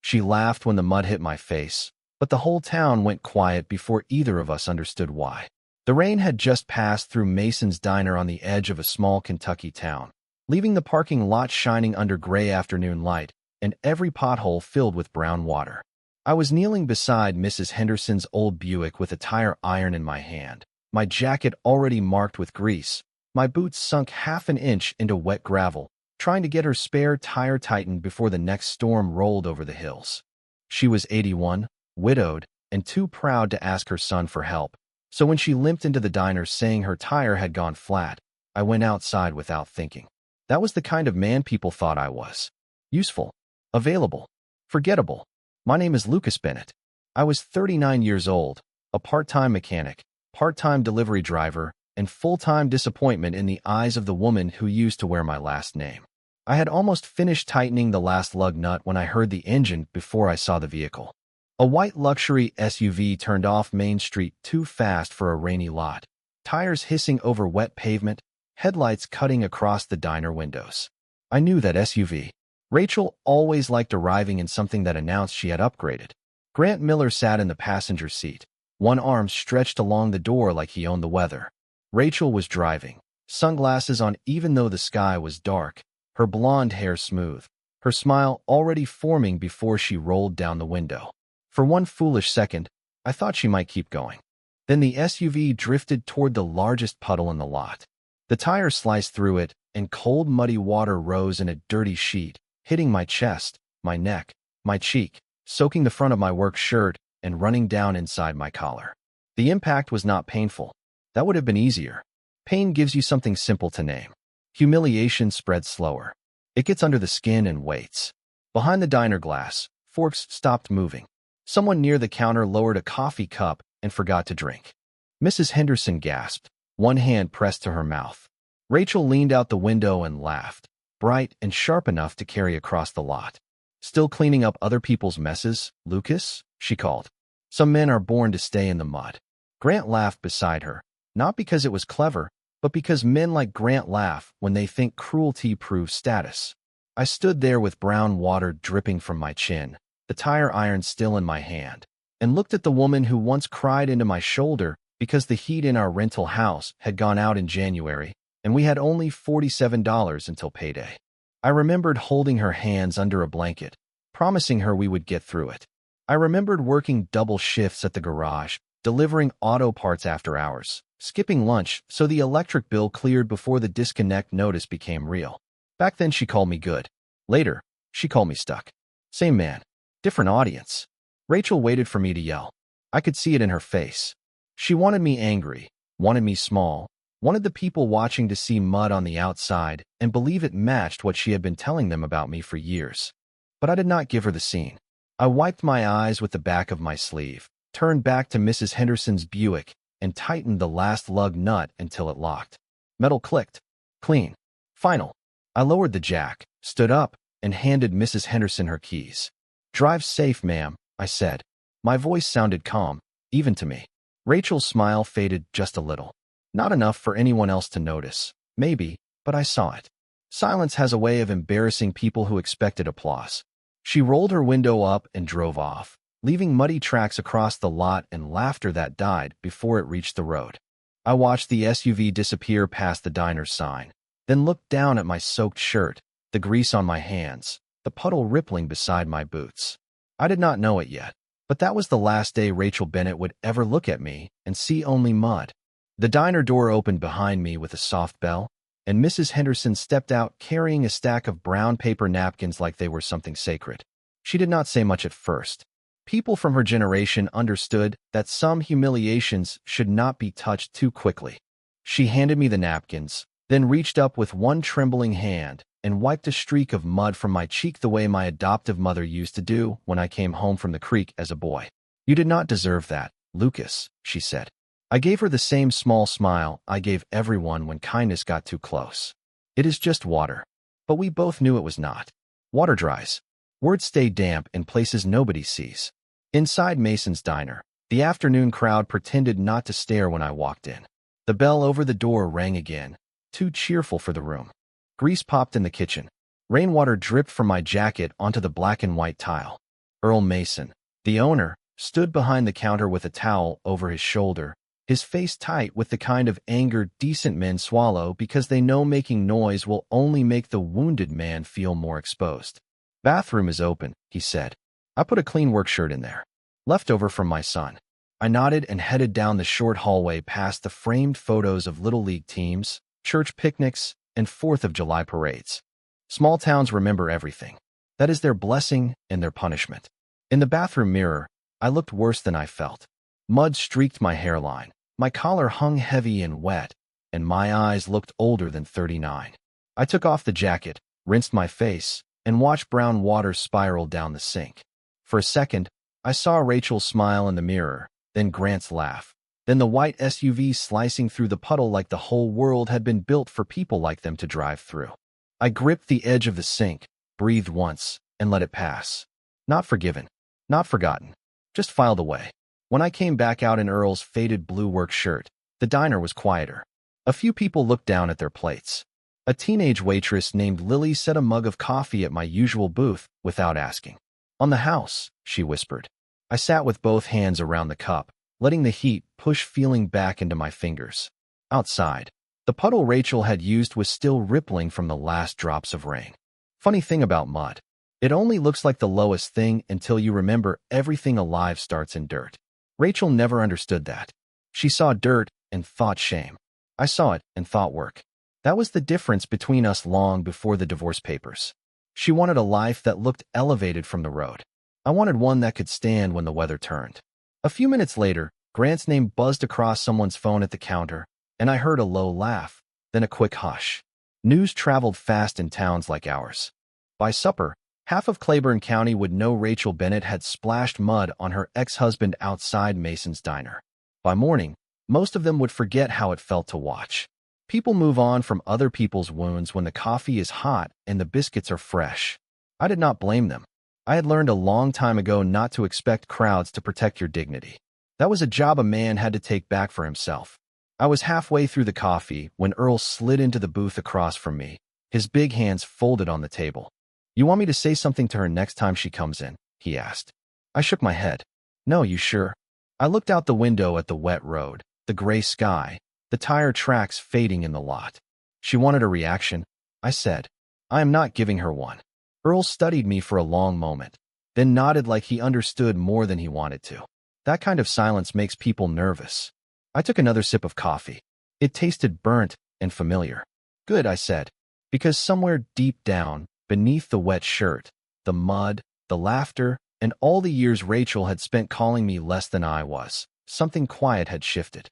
She laughed when the mud hit my face, but the whole town went quiet before either of us understood why. The rain had just passed through Mason's diner on the edge of a small Kentucky town, leaving the parking lot shining under gray afternoon light and every pothole filled with brown water. I was kneeling beside Mrs. Henderson's old Buick with a tire iron in my hand, my jacket already marked with grease, my boots sunk half an inch into wet gravel, trying to get her spare tire tightened before the next storm rolled over the hills. She was 81, widowed, and too proud to ask her son for help, so when she limped into the diner saying her tire had gone flat, I went outside without thinking. That was the kind of man people thought I was. Useful, available, forgettable. My name is Lucas Bennett. I was 39 years old, a part-time mechanic, part-time delivery driver, and full-time disappointment in the eyes of the woman who used to wear my last name. I had almost finished tightening the last lug nut when I heard the engine before I saw the vehicle. A white luxury SUV turned off Main Street too fast for a rainy lot, tires hissing over wet pavement, headlights cutting across the diner windows. I knew that SUV. Rachel always liked arriving in something that announced she had upgraded. Grant Miller sat in the passenger seat, one arm stretched along the door like he owned the weather. Rachel was driving, sunglasses on even though the sky was dark, her blonde hair smooth, her smile already forming before she rolled down the window. For one foolish second, I thought she might keep going. Then the SUV drifted toward the largest puddle in the lot. The tire sliced through it, and cold, muddy water rose in a dirty sheet, hitting my chest, my neck, my cheek, soaking the front of my work shirt, and running down inside my collar. The impact was not painful. That would have been easier. Pain gives you something simple to name. Humiliation spreads slower. It gets under the skin and waits. Behind the diner glass, forks stopped moving. Someone near the counter lowered a coffee cup and forgot to drink. Mrs. Henderson gasped, one hand pressed to her mouth. Rachel leaned out the window and laughed, bright and sharp enough to carry across the lot. "Still cleaning up other people's messes, Lucas?" she called. "Some men are born to stay in the mud." Grant laughed beside her, not because it was clever, but because men like Grant laugh when they think cruelty proves status. I stood there with brown water dripping from my chin, the tire iron still in my hand, and looked at the woman who once cried into my shoulder because the heat in our rental house had gone out in January, and we had only $47 until payday. I remembered holding her hands under a blanket, promising her we would get through it. I remembered working double shifts at the garage, delivering auto parts after hours, skipping lunch so the electric bill cleared before the disconnect notice became real. Back then she called me good. Later, she called me stuck. Same man. Different audience. Rachel waited for me to yell. I could see it in her face. She wanted me angry, wanted me small, wanted the people watching to see mud on the outside and believe it matched what she had been telling them about me for years. But I did not give her the scene. I wiped my eyes with the back of my sleeve, turned back to Mrs. Henderson's Buick, and tightened the last lug nut until it locked. Metal clicked. Clean. Final. I lowered the jack, stood up, and handed Mrs. Henderson her keys. "Drive safe, ma'am," I said. My voice sounded calm, even to me. Rachel's smile faded just a little. Not enough for anyone else to notice. Maybe, but I saw it. Silence has a way of embarrassing people who expected applause. She rolled her window up and drove off, leaving muddy tracks across the lot and laughter that died before it reached the road. I watched the SUV disappear past the diner sign, then looked down at my soaked shirt, the grease on my hands, the puddle rippling beside my boots. I did not know it yet, but that was the last day Rachel Bennett would ever look at me and see only mud. The diner door opened behind me with a soft bell, and Mrs. Henderson stepped out carrying a stack of brown paper napkins like they were something sacred. She did not say much at first. People from her generation understood that some humiliations should not be touched too quickly. She handed me the napkins, then reached up with one trembling hand and wiped a streak of mud from my cheek the way my adoptive mother used to do when I came home from the creek as a boy. "You did not deserve that, Lucas," she said. I gave her the same small smile I gave everyone when kindness got too close. "It is just water." But we both knew it was not. Water dries. Words stay damp in places nobody sees. Inside Mason's diner, the afternoon crowd pretended not to stare when I walked in. The bell over the door rang again, too cheerful for the room. Grease popped in the kitchen. Rainwater dripped from my jacket onto the black and white tile. Earl Mason, the owner, stood behind the counter with a towel over his shoulder, his face tight with the kind of anger decent men swallow because they know making noise will only make the wounded man feel more exposed. "Bathroom is open," he said. "I put a clean work shirt in there. Leftover from my son." I nodded and headed down the short hallway past the framed photos of Little League teams, church picnics, and 4th of July parades. Small towns remember everything. That is their blessing and their punishment. In the bathroom mirror, I looked worse than I felt. Mud streaked my hairline, my collar hung heavy and wet, and my eyes looked older than 39. I took off the jacket, rinsed my face, and watched brown water spiral down the sink. For a second, I saw Rachel smile in the mirror, then Grant's laugh, then the white SUV slicing through the puddle like the whole world had been built for people like them to drive through. I gripped the edge of the sink, breathed once, and let it pass. Not forgiven, not forgotten, just filed away. When I came back out in Earl's faded blue work shirt, the diner was quieter. A few people looked down at their plates. A teenage waitress named Lily set a mug of coffee at my usual booth without asking. "On the house," she whispered. I sat with both hands around the cup, letting the heat push feeling back into my fingers. Outside, the puddle Rachel had used was still rippling from the last drops of rain. Funny thing about mud. It only looks like the lowest thing until you remember everything alive starts in dirt. Rachel never understood that. She saw dirt and thought shame. I saw it and thought work. That was the difference between us long before the divorce papers. She wanted a life that looked elevated from the road. I wanted one that could stand when the weather turned. A few minutes later, Grant's name buzzed across someone's phone at the counter, and I heard a low laugh, then a quick hush. News traveled fast in towns like ours. By supper, half of Claiborne County would know Rachel Bennett had splashed mud on her ex-husband outside Mason's diner. By morning, most of them would forget how it felt to watch. People move on from other people's wounds when the coffee is hot and the biscuits are fresh. I did not blame them. I had learned a long time ago not to expect crowds to protect your dignity. That was a job a man had to take back for himself. I was halfway through the coffee when Earl slid into the booth across from me, his big hands folded on the table. "You want me to say something to her next time she comes in?" he asked. I shook my head. "No, you sure?" I looked out the window at the wet road, the gray sky, the tire tracks fading in the lot. "She wanted a reaction," I said. "I am not giving her one." Earl studied me for a long moment, then nodded like he understood more than he wanted to. That kind of silence makes people nervous. I took another sip of coffee. It tasted burnt and familiar. "Good," I said, because somewhere deep down, beneath the wet shirt, the mud, the laughter, and all the years Rachel had spent calling me less than I was, something quiet had shifted.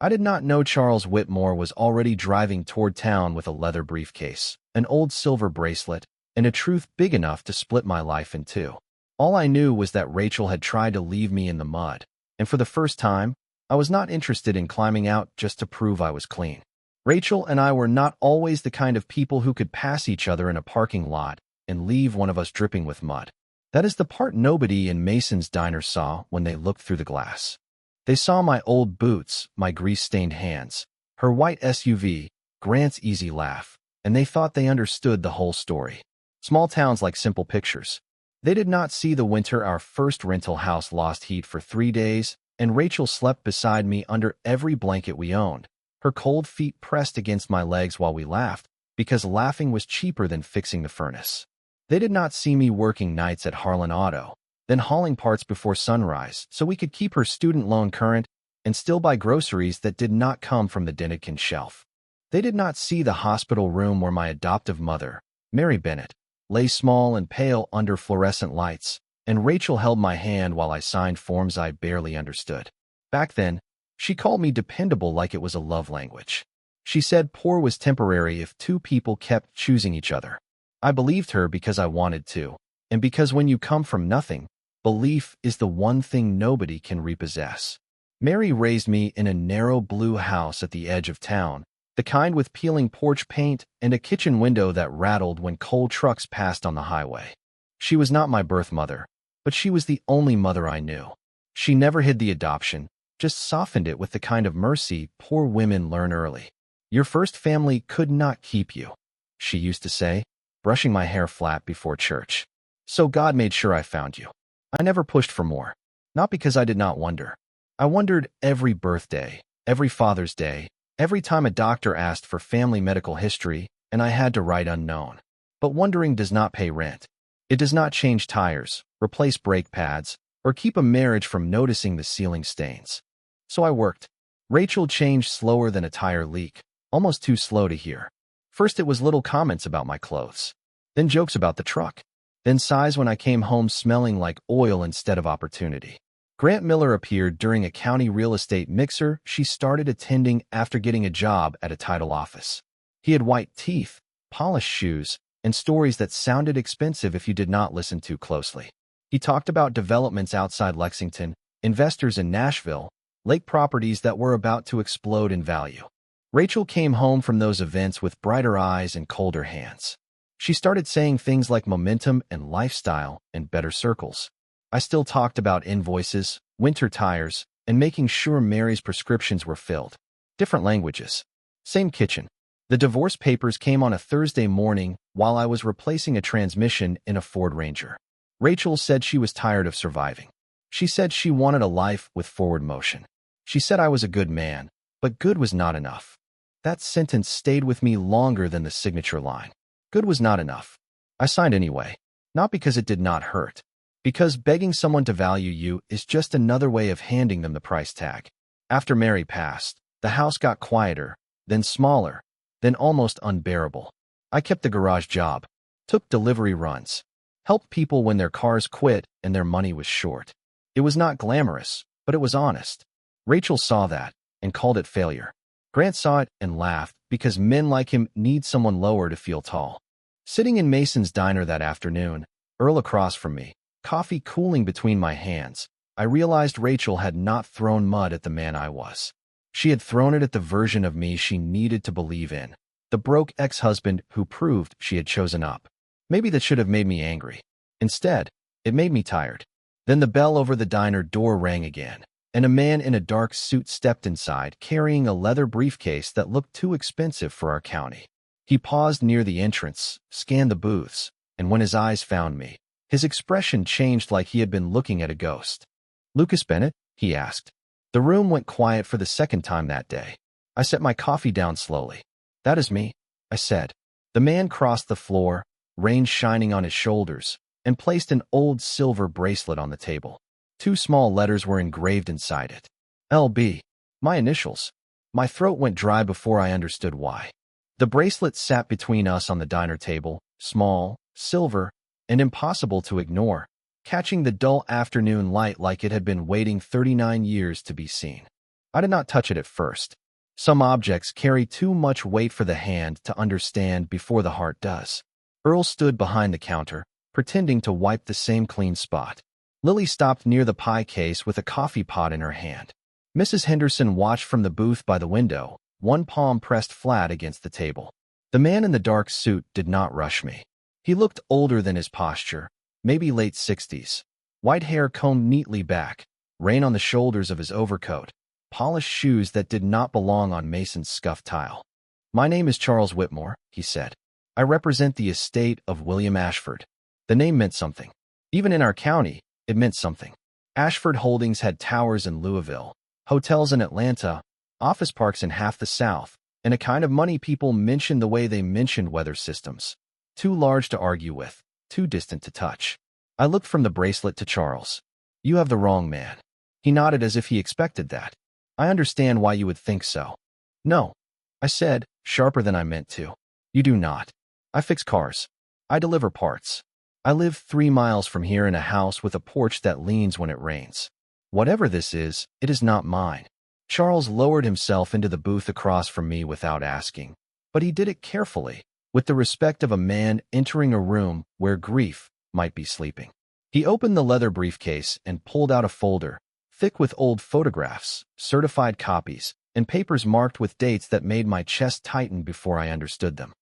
I did not know Charles Whitmore was already driving toward town with a leather briefcase, an old silver bracelet, and a truth big enough to split my life in two. All I knew was that Rachel had tried to leave me in the mud, and for the first time, I was not interested in climbing out just to prove I was clean. Rachel and I were not always the kind of people who could pass each other in a parking lot and leave one of us dripping with mud. That is the part nobody in Mason's diner saw when they looked through the glass. They saw my old boots, my grease-stained hands, her white SUV, Grant's easy laugh, and they thought they understood the whole story. Small towns like simple pictures. They did not see the winter our first rental house lost heat for 3 days, and Rachel slept beside me under every blanket we owned, her cold feet pressed against my legs while we laughed, because laughing was cheaper than fixing the furnace. They did not see me working nights at Harlan Auto, then hauling parts before sunrise so we could keep her student loan current and still buy groceries that did not come from the Denikin shelf. They did not see the hospital room where my adoptive mother, Mary Bennett, lay small and pale under fluorescent lights, and Rachel held my hand while I signed forms I barely understood. Back then, she called me dependable like it was a love language. She said poor was temporary if two people kept choosing each other. I believed her because I wanted to, and because when you come from nothing, belief is the one thing nobody can repossess. Mary raised me in a narrow blue house at the edge of town, the kind with peeling porch paint and a kitchen window that rattled when coal trucks passed on the highway. She was not my birth mother, but she was the only mother I knew. She never hid the adoption, just softened it with the kind of mercy poor women learn early. Your first family could not keep you, she used to say, brushing my hair flat before church. So God made sure I found you. I never pushed for more. Not because I did not wonder. I wondered every birthday, every Father's Day, every time a doctor asked for family medical history and I had to write unknown. But wondering does not pay rent. It does not change tires, replace brake pads, or keep a marriage from noticing the ceiling stains. So I worked. Rachel changed slower than a tire leak, almost too slow to hear. First it was little comments about my clothes, then jokes about the truck, then sighs when I came home smelling like oil instead of opportunity. Grant Miller appeared during a county real estate mixer she started attending after getting a job at a title office. He had white teeth, polished shoes, and stories that sounded expensive if you did not listen too closely. He talked about developments outside Lexington, investors in Nashville, lake properties that were about to explode in value. Rachel came home from those events with brighter eyes and colder hands. She started saying things like momentum and lifestyle and better circles. I still talked about invoices, winter tires, and making sure Mary's prescriptions were filled. Different languages. Same kitchen. The divorce papers came on a Thursday morning while I was replacing a transmission in a Ford Ranger. Rachel said she was tired of surviving. She said she wanted a life with forward motion. She said I was a good man, but good was not enough. That sentence stayed with me longer than the signature line. Good was not enough. I signed anyway. Not because it did not hurt. Because begging someone to value you is just another way of handing them the price tag. After Mary passed, the house got quieter, then smaller, then almost unbearable. I kept the garage job, took delivery runs, helped people when their cars quit and their money was short. It was not glamorous, but it was honest. Rachel saw that and called it failure. Grant saw it and laughed because men like him need someone lower to feel tall. Sitting in Mason's diner that afternoon, Earl across from me, coffee cooling between my hands, I realized Rachel had not thrown mud at the man I was. She had thrown it at the version of me she needed to believe in, the broke ex-husband who proved she had chosen up. Maybe that should have made me angry. Instead, it made me tired. Then the bell over the diner door rang again, and a man in a dark suit stepped inside carrying a leather briefcase that looked too expensive for our county. He paused near the entrance, scanned the booths, and when his eyes found me, his expression changed like he had been looking at a ghost. "Lucas Bennett?" he asked. The room went quiet for the second time that day. I set my coffee down slowly. "That is me," I said. The man crossed the floor, rain shining on his shoulders, and placed an old silver bracelet on the table. 2 small letters were engraved inside it. LB. My initials. My throat went dry before I understood why. The bracelet sat between us on the diner table, small, silver, and impossible to ignore, catching the dull afternoon light like it had been waiting 39 years to be seen. I did not touch it at first. Some objects carry too much weight for the hand to understand before the heart does. Earl stood behind the counter, pretending to wipe the same clean spot. Lily stopped near the pie case with a coffee pot in her hand. Mrs. Henderson watched from the booth by the window, one palm pressed flat against the table. The man in the dark suit did not rush me. He looked older than his posture, maybe late 60s. White hair combed neatly back, rain on the shoulders of his overcoat, polished shoes that did not belong on Mason's scuffed tile. "My name is Charles Whitmore," he said. "I represent the estate of William Ashford." The name meant something. Even in our county, it meant something. Ashford Holdings had towers in Louisville, hotels in Atlanta, office parks in half the South, and a kind of money people mentioned the way they mentioned weather systems. Too large to argue with, too distant to touch. I looked from the bracelet to Charles. "You have the wrong man." He nodded as if he expected that. "I understand why you would think so." "No," I said, sharper than I meant to. "You do not. I fix cars. I deliver parts. I live 3 miles from here in a house with a porch that leans when it rains. Whatever this is, it is not mine." Charles lowered himself into the booth across from me without asking, but he did it carefully, with the respect of a man entering a room where grief might be sleeping. He opened the leather briefcase and pulled out a folder, thick with old photographs, certified copies, and papers marked with dates that made my chest tighten before I understood them.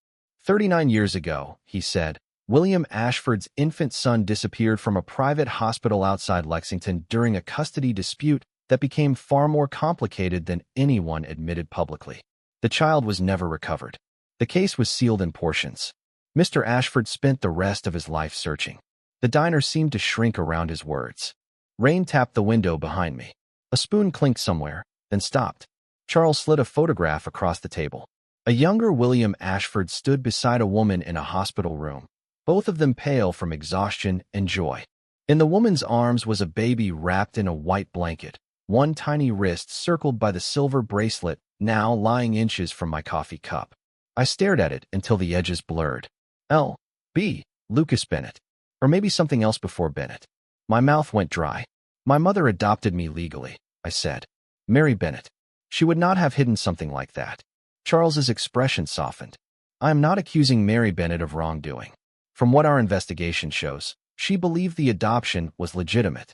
39 years ago, he said, William Ashford's infant son disappeared from a private hospital outside Lexington during a custody dispute that became far more complicated than anyone admitted publicly. The child was never recovered. The case was sealed in portions. Mr. Ashford spent the rest of his life searching. The diner seemed to shrink around his words. Rain tapped the window behind me. A spoon clinked somewhere, then stopped. Charles slid a photograph across the table. A younger William Ashford stood beside a woman in a hospital room, both of them pale from exhaustion and joy. In the woman's arms was a baby wrapped in a white blanket, one tiny wrist circled by the silver bracelet now lying inches from my coffee cup. I stared at it until the edges blurred. L.B. Lucas Bennett. Or maybe something else before Bennett. My mouth went dry. My mother adopted me legally, I said. Mary Bennett. She would not have hidden something like that. Charles's expression softened. I am not accusing Mary Bennett of wrongdoing. From what our investigation shows, she believed the adoption was legitimate.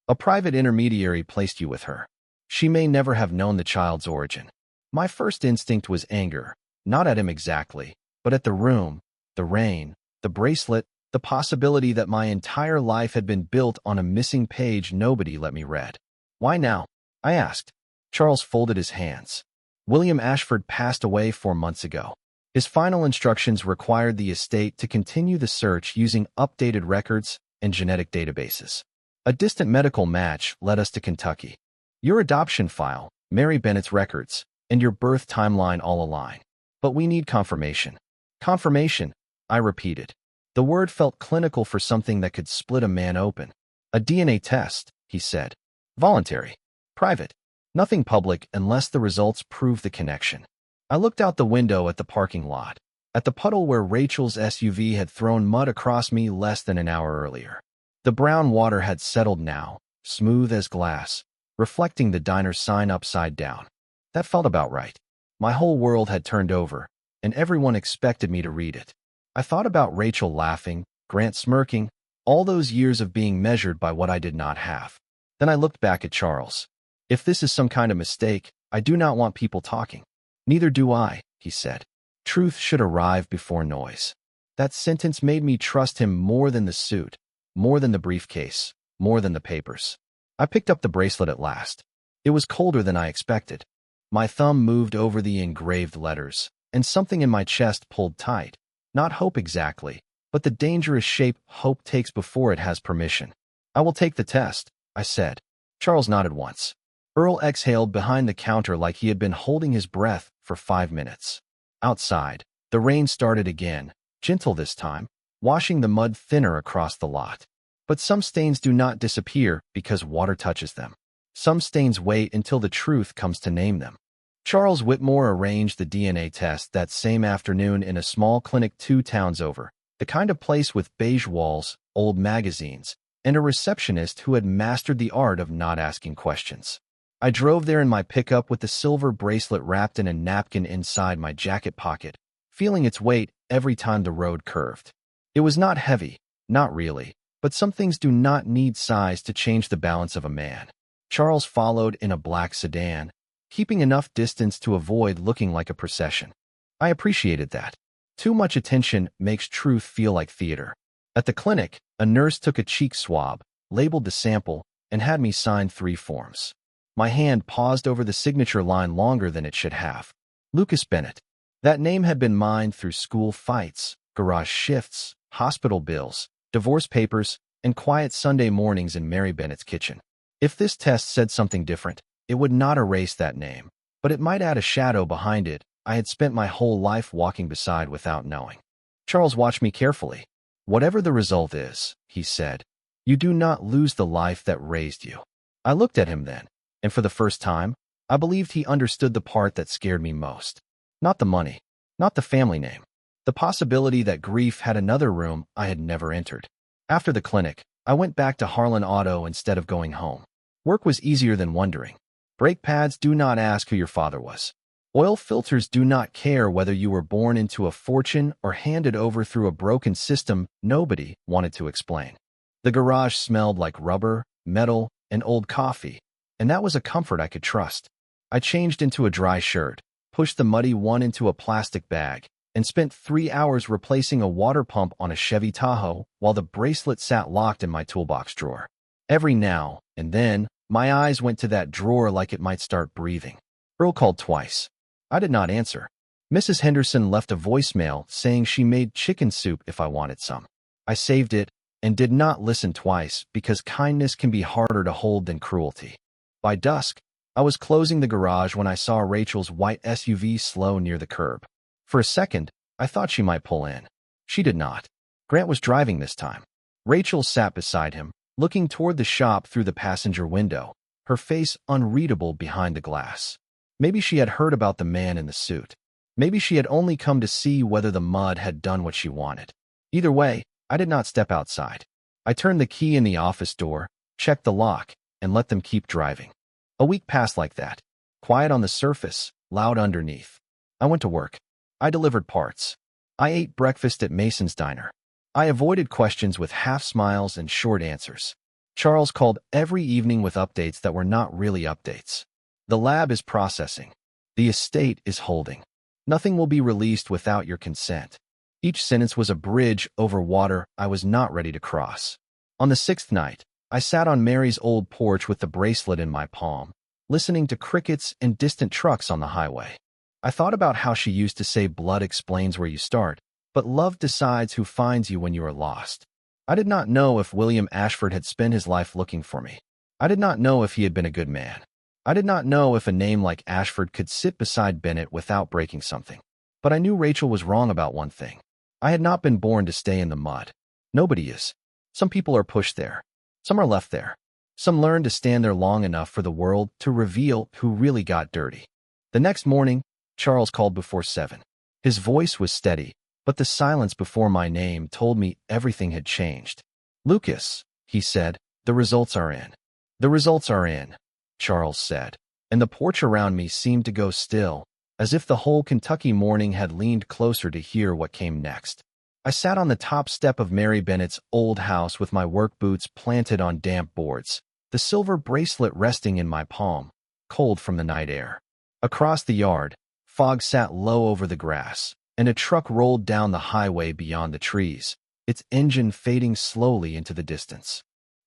A private intermediary placed you with her. She may never have known the child's origin. My first instinct was anger, not at him exactly, but at the room, the rain, the bracelet, the possibility that my entire life had been built on a missing page nobody let me read. Why now? I asked. Charles folded his hands. William Ashford passed away 4 months ago. His final instructions required the estate to continue the search using updated records and genetic databases. A distant medical match led us to Kentucky. Your adoption file, Mary Bennett's records, and your birth timeline all align. But we need confirmation. Confirmation, I repeated. The word felt clinical for something that could split a man open. A DNA test, he said. Voluntary. Private. Nothing public unless the results prove the connection. I looked out the window at the parking lot, at the puddle where Rachel's SUV had thrown mud across me less than an hour earlier. The brown water had settled now, smooth as glass, reflecting the diner's sign upside down. That felt about right. My whole world had turned over, and everyone expected me to read it. I thought about Rachel laughing, Grant smirking, all those years of being measured by what I did not have. Then I looked back at Charles. If this is some kind of mistake, I do not want people talking. Neither do I, he said. Truth should arrive before noise. That sentence made me trust him more than the suit, more than the briefcase, more than the papers. I picked up the bracelet at last. It was colder than I expected. My thumb moved over the engraved letters, and something in my chest pulled tight. Not hope exactly, but the dangerous shape hope takes before it has permission. I will take the test, I said. Charles nodded once. Earl exhaled behind the counter like he had been holding his breath for 5 minutes. Outside, the rain started again, gentle this time, washing the mud thinner across the lot. But some stains do not disappear because water touches them. Some stains wait until the truth comes to name them. Charles Whitmore arranged the DNA test that same afternoon in a small clinic 2 towns over, the kind of place with beige walls, old magazines, and a receptionist who had mastered the art of not asking questions. I drove there in my pickup with the silver bracelet wrapped in a napkin inside my jacket pocket, feeling its weight every time the road curved. It was not heavy, not really, but some things do not need size to change the balance of a man. Charles followed in a black sedan, keeping enough distance to avoid looking like a procession. I appreciated that. Too much attention makes truth feel like theater. At the clinic, a nurse took a cheek swab, labeled the sample, and had me sign 3 forms. My hand paused over the signature line longer than it should have. Lucas Bennett. That name had been mine through school fights, garage shifts, hospital bills, divorce papers, and quiet Sunday mornings in Mary Bennett's kitchen. If this test said something different, it would not erase that name, but it might add a shadow behind it I had spent my whole life walking beside without knowing. Charles watched me carefully. Whatever the result is, he said, you do not lose the life that raised you. I looked at him then, and for the first time, I believed he understood the part that scared me most. Not the money, not the family name, the possibility that grief had another room I had never entered. After the clinic, I went back to Harlan Auto instead of going home. Work was easier than wondering. Brake pads do not ask who your father was. Oil filters do not care whether you were born into a fortune or handed over through a broken system nobody wanted to explain. The garage smelled like rubber, metal, and old coffee, and that was a comfort I could trust. I changed into a dry shirt, pushed the muddy one into a plastic bag, and spent 3 hours replacing a water pump on a Chevy Tahoe while the bracelet sat locked in my toolbox drawer. Every now and then, my eyes went to that drawer like it might start breathing. Earl called twice. I did not answer. Mrs. Henderson left a voicemail saying she made chicken soup if I wanted some. I saved it, and did not listen twice because kindness can be harder to hold than cruelty. By dusk, I was closing the garage when I saw Rachel's white SUV slow near the curb. For a second, I thought she might pull in. She did not. Grant was driving this time. Rachel sat beside him, looking toward the shop through the passenger window, her face unreadable behind the glass. Maybe she had heard about the man in the suit. Maybe she had only come to see whether the mud had done what she wanted. Either way, I did not step outside. I turned the key in the office door, checked the lock, and let them keep driving. A week passed like that. Quiet on the surface, loud underneath. I went to work. I delivered parts. I ate breakfast at Mason's diner. I avoided questions with half smiles and short answers. Charles called every evening with updates that were not really updates. The lab is processing. The estate is holding. Nothing will be released without your consent. Each sentence was a bridge over water I was not ready to cross. On the sixth night, I sat on Mary's old porch with the bracelet in my palm, listening to crickets and distant trucks on the highway. I thought about how she used to say blood explains where you start, but love decides who finds you when you are lost. I did not know if William Ashford had spent his life looking for me. I did not know if he had been a good man. I did not know if a name like Ashford could sit beside Bennett without breaking something. But I knew Rachel was wrong about one thing. I had not been born to stay in the mud. Nobody is. Some people are pushed there. Some are left there. Some learn to stand there long enough for the world to reveal who really got dirty. The next morning, Charles called before 7. His voice was steady, but the silence before my name told me everything had changed. "Lucas," he said, "the results are in." "The results are in," Charles said, and the porch around me seemed to go still, as if the whole Kentucky morning had leaned closer to hear what came next. I sat on the top step of Mary Bennett's old house with my work boots planted on damp boards, the silver bracelet resting in my palm, cold from the night air. Across the yard, fog sat low over the grass, and a truck rolled down the highway beyond the trees, its engine fading slowly into the distance.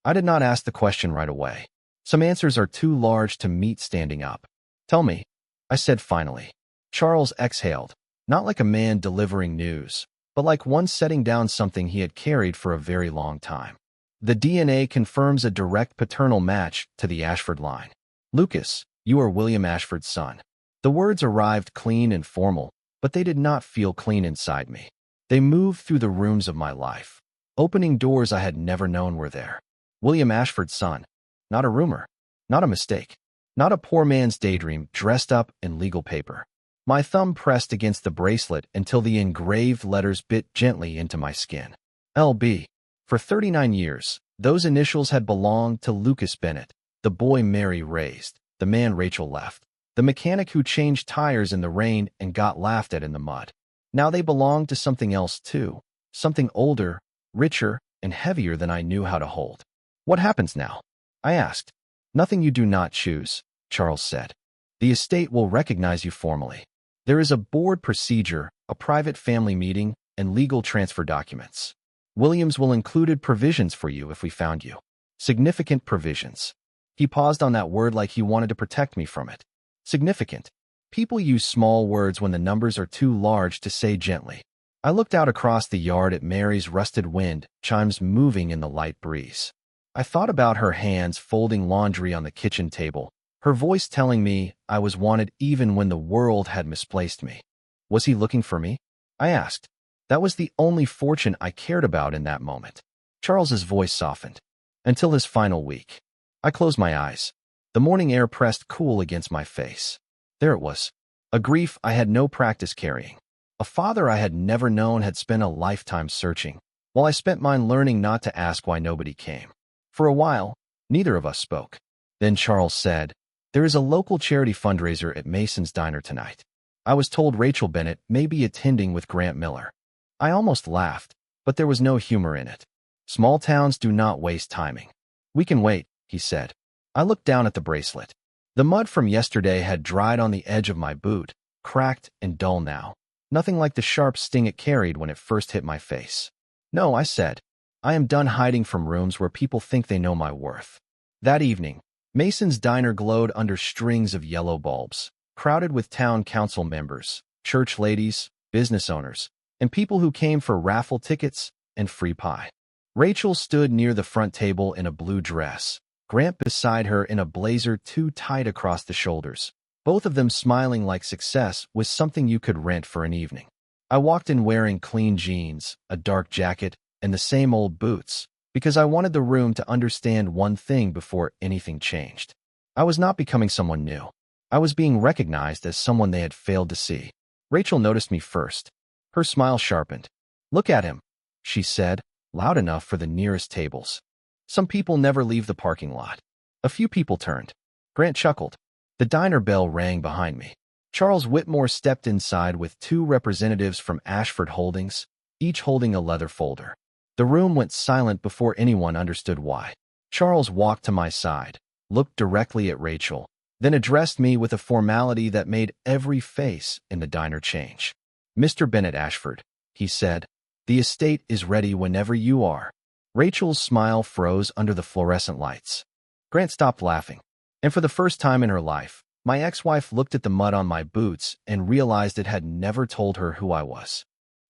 I did not ask the question right away. Some answers are too large to meet standing up. "Tell me," I said finally. Charles exhaled, not like a man delivering news, but like one setting down something he had carried for a very long time. "The DNA confirms a direct paternal match to the Ashford line. Lucas, you are William Ashford's son." The words arrived clean and formal, but they did not feel clean inside me. They moved through the rooms of my life, opening doors I had never known were there. William Ashford's son. Not a rumor. Not a mistake. Not a poor man's daydream dressed up in legal paper. My thumb pressed against the bracelet until the engraved letters bit gently into my skin. LB. For 39 years, those initials had belonged to Lucas Bennett, the boy Mary raised, the man Rachel left, the mechanic who changed tires in the rain and got laughed at in the mud. Now they belonged to something else too, something older, richer, and heavier than I knew how to hold. "What happens now?" I asked. "Nothing you do not choose," Charles said. "The estate will recognize you formally. There is a board procedure, a private family meeting, and legal transfer documents. Williams will include provisions for you if we found you. Significant provisions." He paused on that word like he wanted to protect me from it. Significant. People use small words when the numbers are too large to say gently. I looked out across the yard at Mary's rusted wind chimes moving in the light breeze. I thought about her hands folding laundry on the kitchen table, her voice telling me I was wanted even when the world had misplaced me. Was he looking for me? I asked. That was the only fortune I cared about in that moment. Charles's voice softened. Until his final week. I closed my eyes. The morning air pressed cool against my face. There it was. A grief I had no practice carrying. A father I had never known had spent a lifetime searching, while I spent mine learning not to ask why nobody came. For a while, neither of us spoke. Then Charles said, "There is a local charity fundraiser at Mason's Diner tonight. I was told Rachel Bennett may be attending with Grant Miller." I almost laughed, but there was no humor in it. Small towns do not waste timing. "We can wait," he said. I looked down at the bracelet. The mud from yesterday had dried on the edge of my boot, cracked and dull now. Nothing like the sharp sting it carried when it first hit my face. "No," I said. "I am done hiding from rooms where people think they know my worth." That evening, Mason's Diner glowed under strings of yellow bulbs, crowded with town council members, church ladies, business owners, and people who came for raffle tickets and free pie. Rachel stood near the front table in a blue dress, Grant beside her in a blazer too tight across the shoulders, both of them smiling like success was something you could rent for an evening. I walked in wearing clean jeans, a dark jacket, and the same old boots, because I wanted the room to understand one thing before anything changed. I was not becoming someone new. I was being recognized as someone they had failed to see. Rachel noticed me first. Her smile sharpened. "Look at him," she said, loud enough for the nearest tables. "Some people never leave the parking lot." A few people turned. Grant chuckled. The diner bell rang behind me. Charles Whitmore stepped inside with two representatives from Ashford Holdings, each holding a leather folder. The room went silent before anyone understood why. Charles walked to my side, looked directly at Rachel, then addressed me with a formality that made every face in the diner change. "Mr. Bennett Ashford," he said, "the estate is ready whenever you are." Rachel's smile froze under the fluorescent lights. Grant stopped laughing, and for the first time in her life, my ex-wife looked at the mud on my boots and realized it had never told her who I was.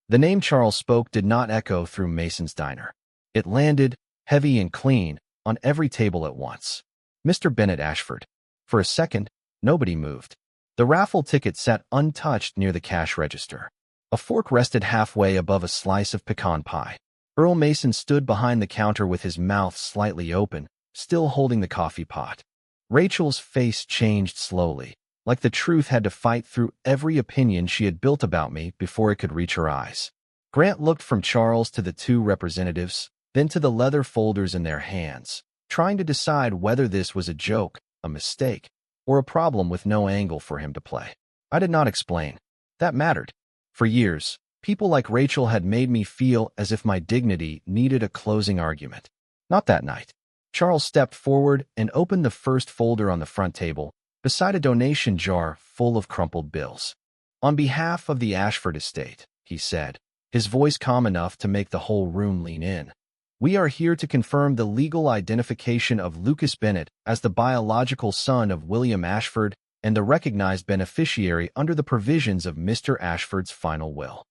The name Charles spoke did not echo through Mason's diner. It landed, heavy and clean, on every table at once. "Mr. Bennett Ashford." For a second, nobody moved. The raffle ticket sat untouched near the cash register. A fork rested halfway above a slice of pecan pie. Earl Mason stood behind the counter with his mouth slightly open, still holding the coffee pot. Rachel's face changed slowly, like the truth had to fight through every opinion she had built about me before it could reach her eyes. Grant looked from Charles to the two representatives, then to the leather folders in their hands, trying to decide whether this was a joke, a mistake, or a problem with no angle for him to play. I did not explain. That mattered. For years, people like Rachel had made me feel as if my dignity needed a closing argument. Not that night. Charles stepped forward and opened the first folder on the front table, beside a donation jar full of crumpled bills. "On behalf of the Ashford estate," he said, his voice calm enough to make the whole room lean in, "we are here to confirm the legal identification of Lucas Bennett as the biological son of William Ashford and the recognized beneficiary under the provisions of Mr. Ashford's final will."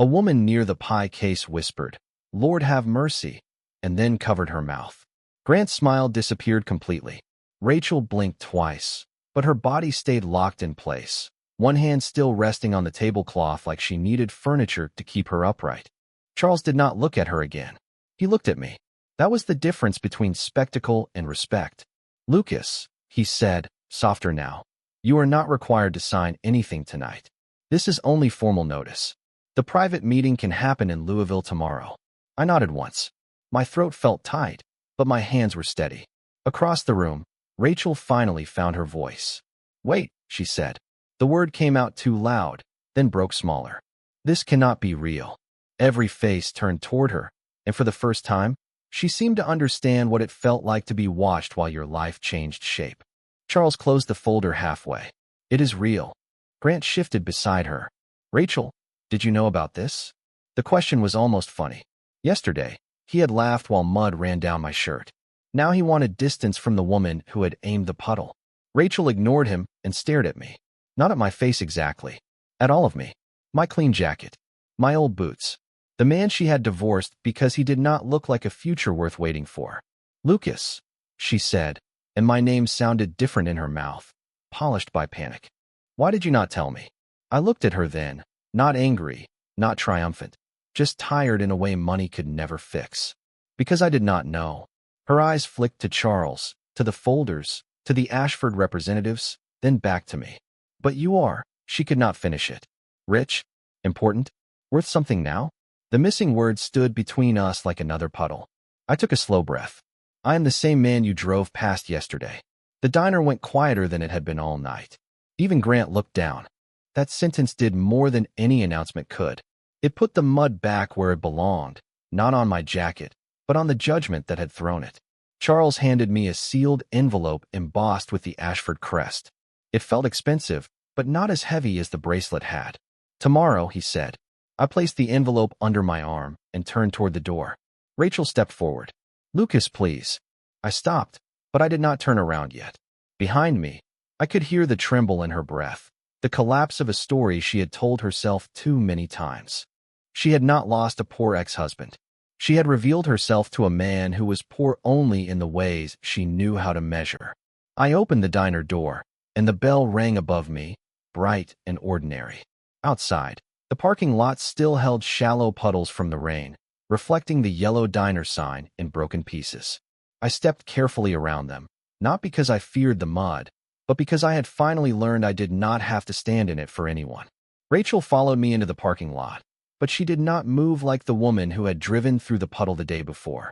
A woman near the pie case whispered, "Lord have mercy," and then covered her mouth. Grant's smile disappeared completely. Rachel blinked twice, but her body stayed locked in place, one hand still resting on the tablecloth like she needed furniture to keep her upright. Charles did not look at her again. He looked at me. That was the difference between spectacle and respect. "Lucas," he said, softer now, "you are not required to sign anything tonight. This is only formal notice. The private meeting can happen in Louisville tomorrow." I nodded once. My throat felt tight, but my hands were steady. Across the room, Rachel finally found her voice. "Wait," she said. The word came out too loud, then broke smaller. "This cannot be real." Every face turned toward her, and for the first time, she seemed to understand what it felt like to be watched while your life changed shape. Charles closed the folder halfway. "It is real." Grant shifted beside her. "Rachel, did you know about this?" The question was almost funny. Yesterday, he had laughed while mud ran down my shirt. Now he wanted distance from the woman who had aimed the puddle. Rachel ignored him and stared at me. Not at my face exactly. At all of me. My clean jacket. My old boots. The man she had divorced because he did not look like a future worth waiting for. "Lucas," she said, and my name sounded different in her mouth, polished by panic. "Why did you not tell me?" I looked at her then, not angry, not triumphant, just tired in a way money could never fix. Because I did not know. Her eyes flicked to Charles, to the folders, to the Ashford representatives, then back to me. "But you are," she could not finish it. "Rich? Important? Worth something now?" The missing word stood between us like another puddle. I took a slow breath. "I am the same man you drove past yesterday." The diner went quieter than it had been all night. Even Grant looked down. That sentence did more than any announcement could. It put the mud back where it belonged, not on my jacket, but on the judgment that had thrown it. Charles handed me a sealed envelope embossed with the Ashford crest. It felt expensive, but not as heavy as the bracelet had. "Tomorrow," he said. I placed the envelope under my arm and turned toward the door. Rachel stepped forward. "Lucas, please." I stopped, but I did not turn around yet. Behind me, I could hear the tremble in her breath, the collapse of a story she had told herself too many times. She had not lost a poor ex-husband. She had revealed herself to a man who was poor only in the ways she knew how to measure. I opened the diner door, and the bell rang above me, bright and ordinary. Outside, the parking lot still held shallow puddles from the rain, reflecting the yellow diner sign in broken pieces. I stepped carefully around them, not because I feared the mud, but because I had finally learned I did not have to stand in it for anyone. Rachel followed me into the parking lot, but she did not move like the woman who had driven through the puddle the day before.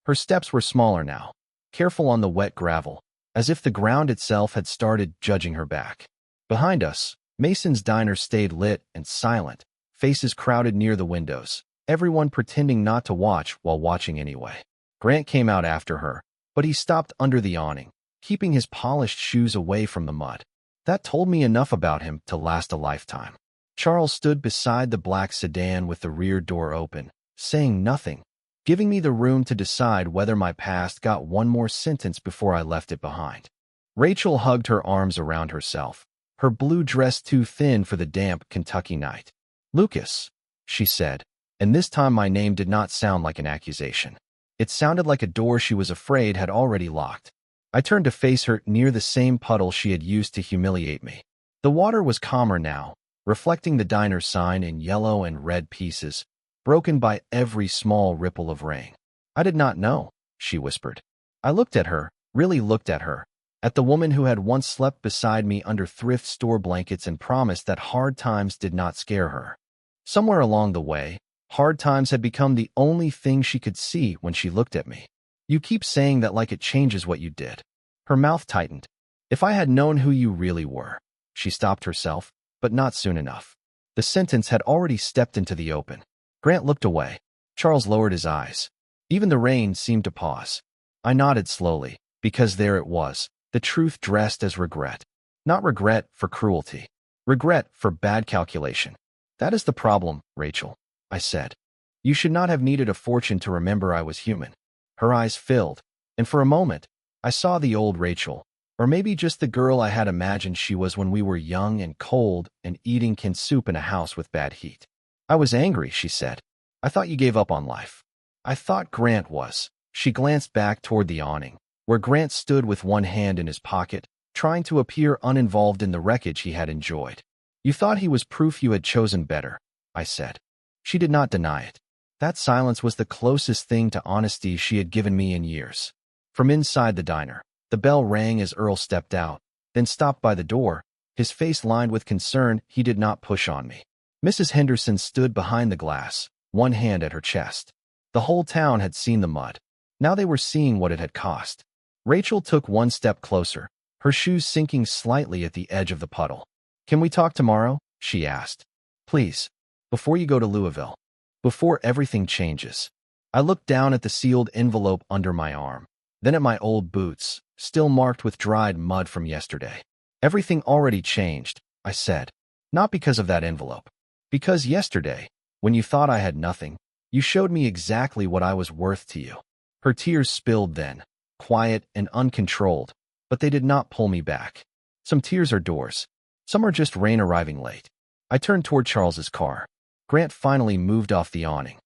Her steps were smaller now, careful on the wet gravel, as if the ground itself had started judging her back. Behind us, Mason's diner stayed lit and silent, faces crowded near the windows, everyone pretending not to watch while watching anyway. Grant came out after her, but he stopped under the awning, keeping his polished shoes away from the mud. That told me enough about him to last a lifetime. Charles stood beside the black sedan with the rear door open, saying nothing, giving me the room to decide whether my past got one more sentence before I left it behind. Rachel hugged her arms around herself, her blue dress too thin for the damp Kentucky night. "Lucas," she said, and this time my name did not sound like an accusation. It sounded like a door she was afraid had already locked. I turned to face her near the same puddle she had used to humiliate me. The water was calmer now, reflecting the diner sign in yellow and red pieces, broken by every small ripple of rain. "I did not know," she whispered. I looked at her, really looked at her, at the woman who had once slept beside me under thrift store blankets and promised that hard times did not scare her. Somewhere along the way, hard times had become the only thing she could see when she looked at me. "You keep saying that like it changes what you did." Her mouth tightened. "If I had known who you really were." She stopped herself, but not soon enough. The sentence had already stepped into the open. Grant looked away. Charles lowered his eyes. Even the rain seemed to pause. I nodded slowly, because there it was, the truth dressed as regret. Not regret for cruelty. Regret for bad calculation. "That is the problem, Rachel," I said. "You should not have needed a fortune to remember I was human." Her eyes filled, and for a moment, I saw the old Rachel, or maybe just the girl I had imagined she was when we were young and cold and eating canned soup in a house with bad heat. "I was angry," she said. "I thought you gave up on life." "I thought Grant was." She glanced back toward the awning, where Grant stood with one hand in his pocket, trying to appear uninvolved in the wreckage he had enjoyed. "You thought he was proof you had chosen better," I said. She did not deny it. That silence was the closest thing to honesty she had given me in years. From inside the diner, the bell rang as Earl stepped out, then stopped by the door, his face lined with concern he did not push on me. Mrs. Henderson stood behind the glass, one hand at her chest. The whole town had seen the mud. Now they were seeing what it had cost. Rachel took one step closer, her shoes sinking slightly at the edge of the puddle. "Can we talk tomorrow?" she asked. "Please. Before you go to Louisville. Before everything changes." I looked down at the sealed envelope under my arm, then at my old boots, still marked with dried mud from yesterday. "Everything already changed," I said. "Not because of that envelope. Because yesterday, when you thought I had nothing, you showed me exactly what I was worth to you." Her tears spilled then, quiet and uncontrolled, but they did not pull me back. Some tears are doors. Some are just rain arriving late. I turned toward Charles's car. Grant finally moved off the awning.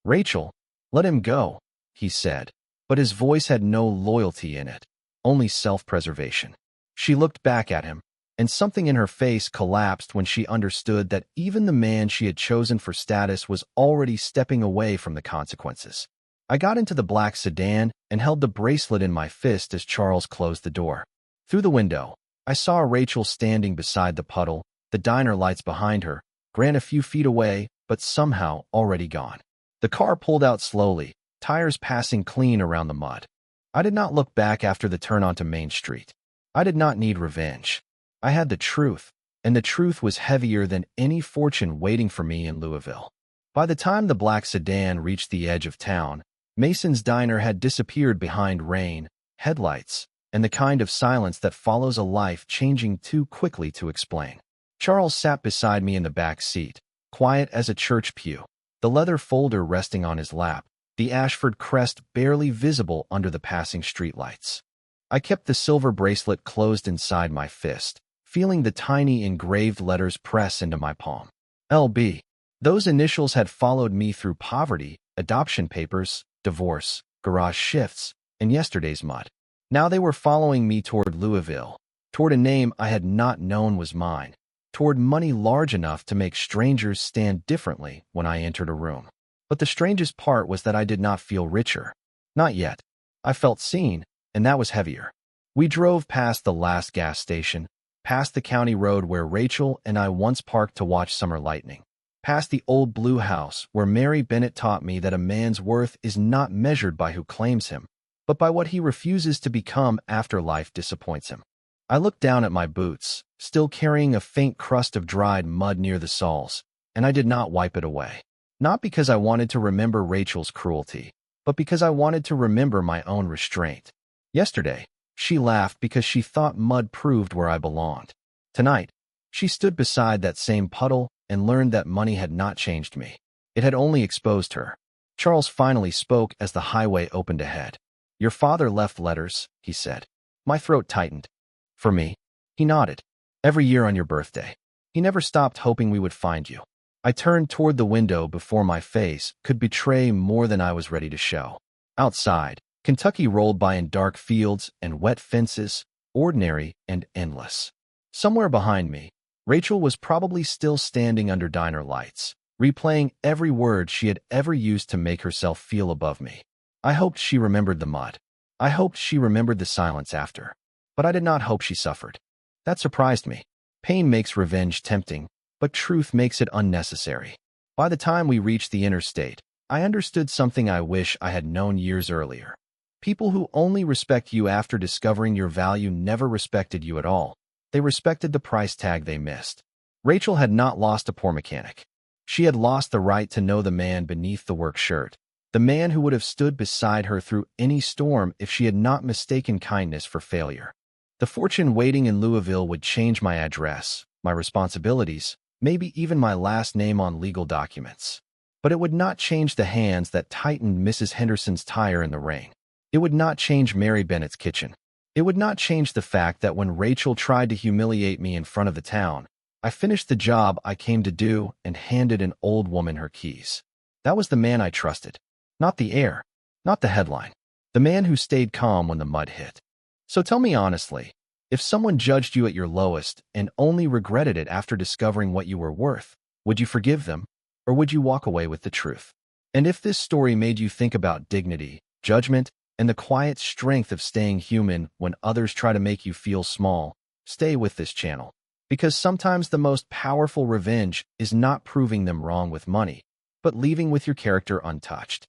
"Rachel, let him go," he said, but his voice had no loyalty in it, only self-preservation. She looked back at him, and something in her face collapsed when she understood that even the man she had chosen for status was already stepping away from the consequences. I got into the black sedan and held the bracelet in my fist as Charles closed the door. Through the window, I saw Rachel standing beside the puddle, the diner lights behind her, Grant a few feet away, but somehow already gone. The car pulled out slowly, tires passing clean around the mud. I did not look back after the turn onto Main Street. I did not need revenge. I had the truth, and the truth was heavier than any fortune waiting for me in Louisville. By the time the black sedan reached the edge of town, Mason's diner had disappeared behind rain, headlights, and the kind of silence that follows a life changing too quickly to explain. Charles sat beside me in the back seat, quiet as a church pew, the leather folder resting on his lap, the Ashford crest barely visible under the passing streetlights. I kept the silver bracelet closed inside my fist, feeling the tiny engraved letters press into my palm. LB. Those initials had followed me through poverty, adoption papers, divorce, garage shifts, and yesterday's mud. Now they were following me toward Louisville, toward a name I had not known was mine, toward money large enough to make strangers stand differently when I entered a room. But the strangest part was that I did not feel richer. Not yet. I felt seen, and that was heavier. We drove past the last gas station, past the county road where Rachel and I once parked to watch summer lightning, past the old blue house where Mary Bennett taught me that a man's worth is not measured by who claims him, but by what he refuses to become after life disappoints him. I looked down at my boots, still carrying a faint crust of dried mud near the soles, and I did not wipe it away. Not because I wanted to remember Rachel's cruelty, but because I wanted to remember my own restraint. Yesterday, she laughed because she thought mud proved where I belonged. Tonight, she stood beside that same puddle and learned that money had not changed me. It had only exposed her. Charles finally spoke as the highway opened ahead. "Your father left letters," he said. My throat tightened. "For me?" He nodded. "Every year on your birthday. He never stopped hoping we would find you." I turned toward the window before my face could betray more than I was ready to show. Outside, Kentucky rolled by in dark fields and wet fences, ordinary and endless. Somewhere behind me, Rachel was probably still standing under diner lights, replaying every word she had ever used to make herself feel above me. I hoped she remembered the mud. I hoped she remembered the silence after. But I did not hope she suffered. That surprised me. Pain makes revenge tempting, but truth makes it unnecessary. By the time we reached the interstate, I understood something I wish I had known years earlier. People who only respect you after discovering your value never respected you at all. They respected the price tag they missed. Rachel had not lost a poor mechanic. She had lost the right to know the man beneath the work shirt, the man who would have stood beside her through any storm if she had not mistaken kindness for failure. The fortune waiting in Louisville would change my address, my responsibilities, maybe even my last name on legal documents. But it would not change the hands that tightened Mrs. Henderson's tire in the rain. It would not change Mary Bennett's kitchen. It would not change the fact that when Rachel tried to humiliate me in front of the town, I finished the job I came to do and handed an old woman her keys. That was the man I trusted. Not the air, not the headline. The man who stayed calm when the mud hit. So tell me honestly, if someone judged you at your lowest and only regretted it after discovering what you were worth, would you forgive them, or would you walk away with the truth? And if this story made you think about dignity, judgment, and the quiet strength of staying human when others try to make you feel small, stay with this channel. Because sometimes the most powerful revenge is not proving them wrong with money, but leaving with your character untouched.